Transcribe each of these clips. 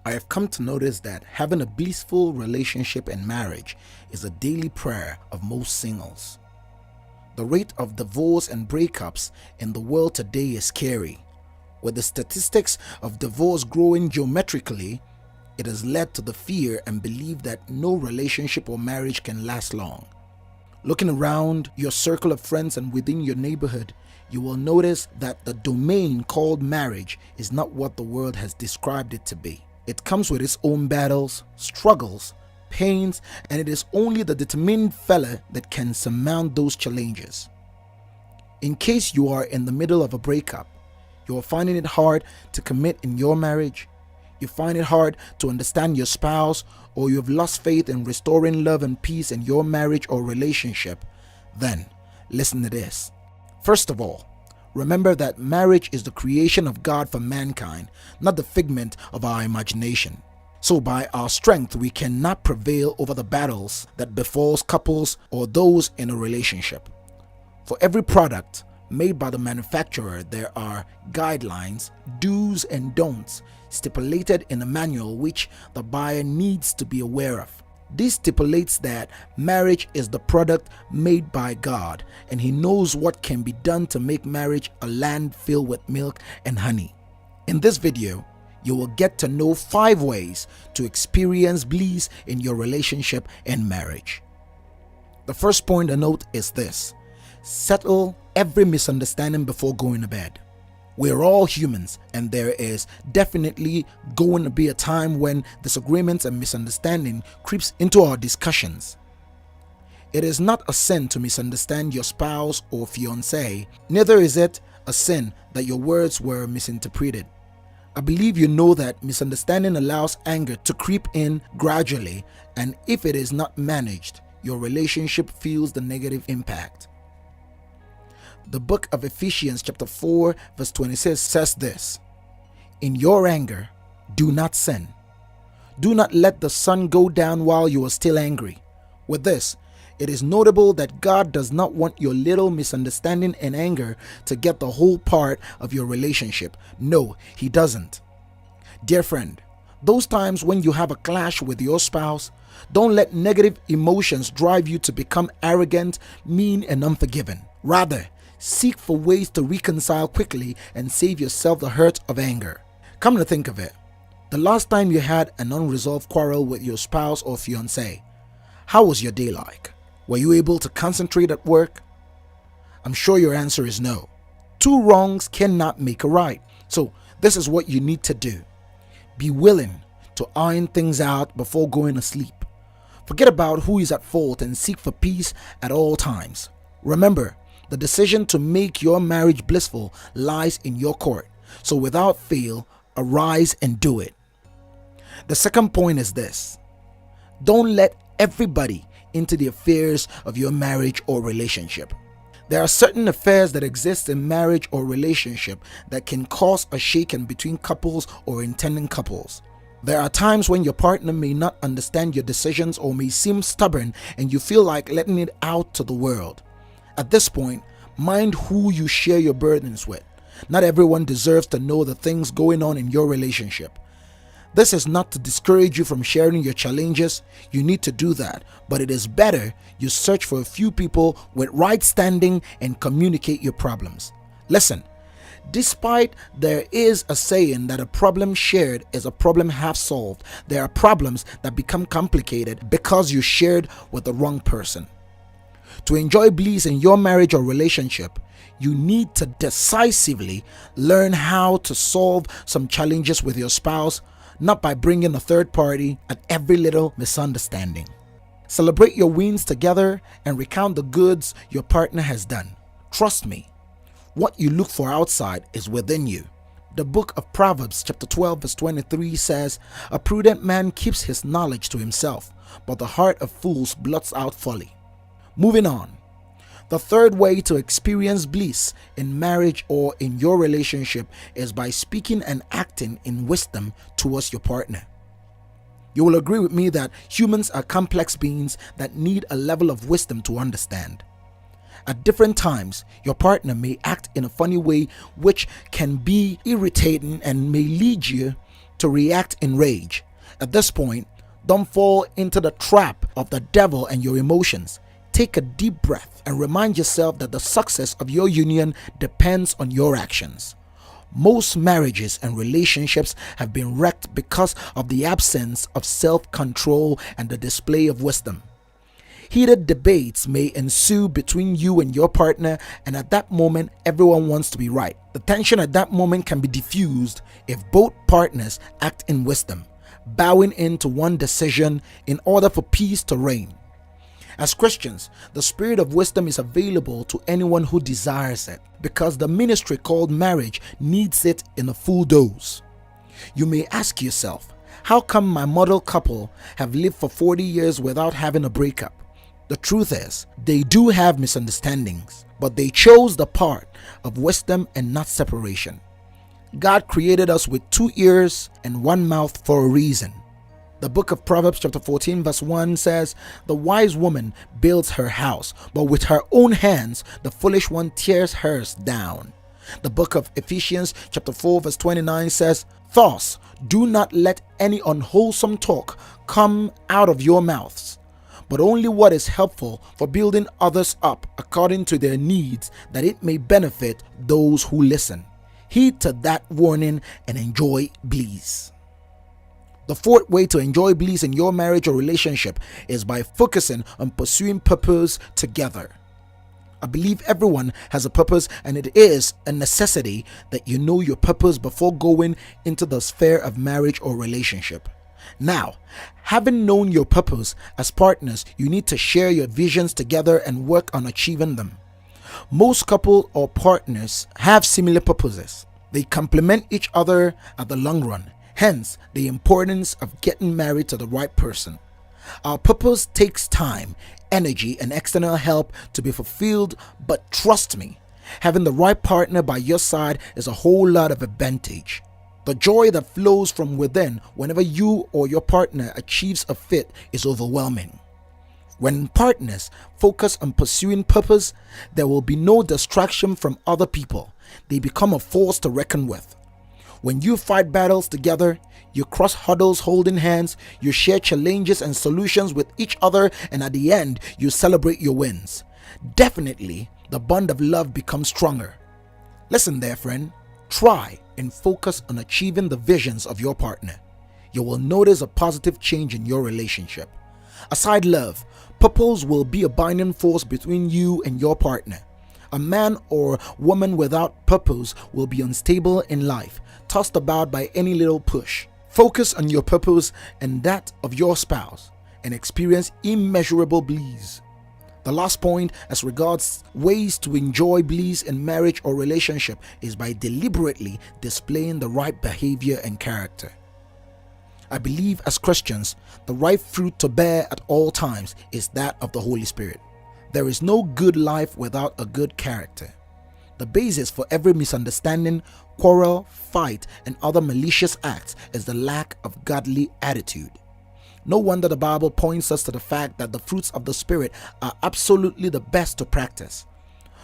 I have come to notice that having a blissful relationship and marriage is a daily prayer of most singles. The rate of divorce and breakups in the world today is scary. With the statistics of divorce growing geometrically, it has led to the fear and belief that no relationship or marriage can last long. Looking around your circle of friends and within your neighborhood, you will notice that the domain called marriage is not what the world has described it to be. It comes with its own battles, struggles, pains, and it is only the determined fella that can surmount those challenges. In case you are in the middle of a breakup, you are finding it hard to commit in your marriage, you find it hard to understand your spouse, or you have lost faith in restoring love and peace in your marriage or relationship, then listen to this. First of all, remember that marriage is the creation of God for mankind, not the figment of our imagination. So by our strength, we cannot prevail over the battles that befalls couples or those in a relationship. For every product made by the manufacturer, there are guidelines, do's and don'ts stipulated in a manual which the buyer needs to be aware of. This stipulates that marriage is the product made by God, and He knows what can be done to make marriage a land filled with milk and honey. In this video, you will get to know 5 ways to experience bliss in your relationship and marriage. The first point to note is this: settle every misunderstanding before going to bed. We're all humans, and there is definitely going to be a time when disagreements and misunderstanding creeps into our discussions. It is not a sin to misunderstand your spouse or fiancé, neither is it a sin that your words were misinterpreted. I believe you know that misunderstanding allows anger to creep in gradually, and if it is not managed, your relationship feels the negative impact. The book of Ephesians chapter 4 verse 26 says this: "In your anger, do not sin. Do not let the sun go down while you are still angry." With this, it is notable that God does not want your little misunderstanding and anger to get the whole part of your relationship. No, He doesn't. Dear friend, those times when you have a clash with your spouse, don't let negative emotions drive you to become arrogant, mean, and unforgiving. Rather, seek for ways to reconcile quickly and save yourself the hurt of anger. Come to think of it, the last time you had an unresolved quarrel with your spouse or fiancé, how was your day like? Were you able to concentrate at work? I'm sure your answer is no. 2 wrongs cannot make a right. So this is what you need to do. Be willing to iron things out before going to sleep. Forget about who is at fault and seek for peace at all times. Remember, the decision to make your marriage blissful lies in your court. So without fail, arise and do it. The second point is this: don't let everybody into the affairs of your marriage or relationship. There are certain affairs that exist in marriage or relationship that can cause a shaking between couples or intending couples. There are times when your partner may not understand your decisions or may seem stubborn and you feel like letting it out to the world. At this point, mind who you share your burdens with. Not everyone deserves to know the things going on in your relationship. This is not to discourage you from sharing your challenges. You need to do that, but it is better you search for a few people with right standing and communicate your problems. Listen, despite there is a saying that a problem shared is a problem half solved, there are problems that become complicated because you shared with the wrong person. To enjoy bliss in your marriage or relationship, you need to decisively learn how to solve some challenges with your spouse, not by bringing a third party at every little misunderstanding. Celebrate your wins together and recount the goods your partner has done. Trust me, what you look for outside is within you. The book of Proverbs chapter 12 verse 23 says, "A prudent man keeps his knowledge to himself, but the heart of fools blots out folly." Moving on. The third way to experience bliss in marriage or in your relationship is by speaking and acting in wisdom towards your partner. You will agree with me that humans are complex beings that need a level of wisdom to understand. At different times, your partner may act in a funny way which can be irritating and may lead you to react in rage. At this point, don't fall into the trap of the devil and your emotions. Take a deep breath and remind yourself that the success of your union depends on your actions. Most marriages and relationships have been wrecked because of the absence of self-control and the display of wisdom. Heated debates may ensue between you and your partner, and at that moment, everyone wants to be right. The tension at that moment can be diffused if both partners act in wisdom, bowing into one decision in order for peace to reign. As Christians, the spirit of wisdom is available to anyone who desires it, because the ministry called marriage needs it in a full dose. You may ask yourself, how come my model couple have lived for 40 years without having a breakup? The truth is, they do have misunderstandings, but they chose the part of wisdom and not separation. God created us with 2 ears and 1 mouth for a reason. The book of Proverbs chapter 14 verse 1 says, "The wise woman builds her house, but with her own hands the foolish one tears hers down." The book of Ephesians chapter 4 verse 29 says, "Thus do not let any unwholesome talk come out of your mouths, but only what is helpful for building others up according to their needs, that it may benefit those who listen." Heed to that warning and enjoy bliss. The fourth way to enjoy bliss in your marriage or relationship is by focusing on pursuing purpose together. I believe everyone has a purpose, and it is a necessity that you know your purpose before going into the sphere of marriage or relationship. Now, having known your purpose as partners, you need to share your visions together and work on achieving them. Most couples or partners have similar purposes. They complement each other at the long run. Hence, the importance of getting married to the right person. Our purpose takes time, energy, and external help to be fulfilled, but trust me, having the right partner by your side is a whole lot of advantage. The joy that flows from within whenever you or your partner achieves a fit is overwhelming. When partners focus on pursuing purpose, there will be no distraction from other people. They become a force to reckon with. When you fight battles together, you cross hurdles holding hands, you share challenges and solutions with each other, and at the end, you celebrate your wins. Definitely, the bond of love becomes stronger. Listen there, friend. Try and focus on achieving the visions of your partner. You will notice a positive change in your relationship. Aside love, purpose will be a binding force between you and your partner. A man or woman without purpose will be unstable in life, tossed about by any little push. Focus on your purpose and that of your spouse and experience immeasurable bliss. The last point as regards ways to enjoy bliss in marriage or relationship is by deliberately displaying the right behavior and character. I believe as Christians, the right fruit to bear at all times is that of the Holy Spirit. There is no good life without a good character. The basis for every misunderstanding, quarrel, fight, and other malicious acts is the lack of godly attitude. No wonder the Bible points us to the fact that the fruits of the Spirit are absolutely the best to practice.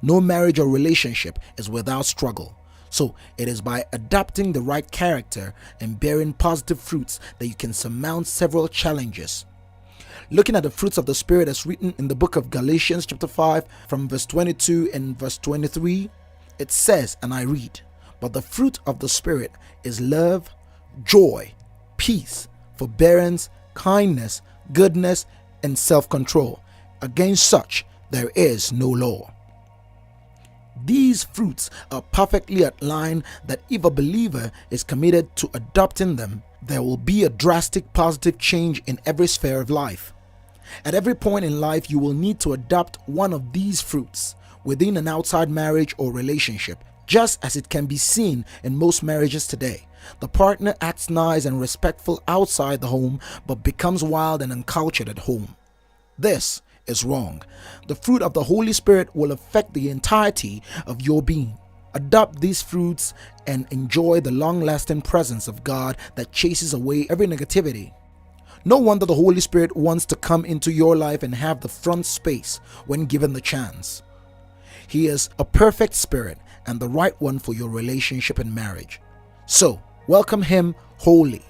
No marriage or relationship is without struggle. So it is by adopting the right character and bearing positive fruits that you can surmount several challenges. Looking at the fruits of the Spirit as written in the book of Galatians chapter 5 from verse 22 and verse 23, it says, and I read, "But the fruit of the Spirit is love, joy, peace, forbearance, kindness, goodness, and self-control. Against such there is no law." These fruits are perfectly outlined that if a believer is committed to adopting them, there will be a drastic positive change in every sphere of life. At every point in life, you will need to adopt one of these fruits within an outside marriage or relationship, just as it can be seen in most marriages today. The partner acts nice and respectful outside the home, but becomes wild and uncultured at home. This is wrong. The fruit of the Holy Spirit will affect the entirety of your being. Adopt these fruits and enjoy the long-lasting presence of God that chases away every negativity. No wonder the Holy Spirit wants to come into your life and have the front space when given the chance. He is a perfect spirit and the right one for your relationship and marriage. So, welcome him holy.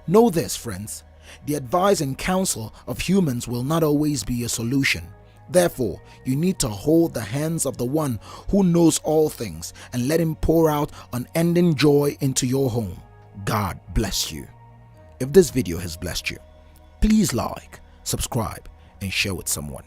Know this, friends. The advice and counsel of humans will not always be a solution. Therefore, you need to hold the hands of the one who knows all things and let him pour out unending joy into your home. God bless you. If this video has blessed you, please like, subscribe, and share with someone.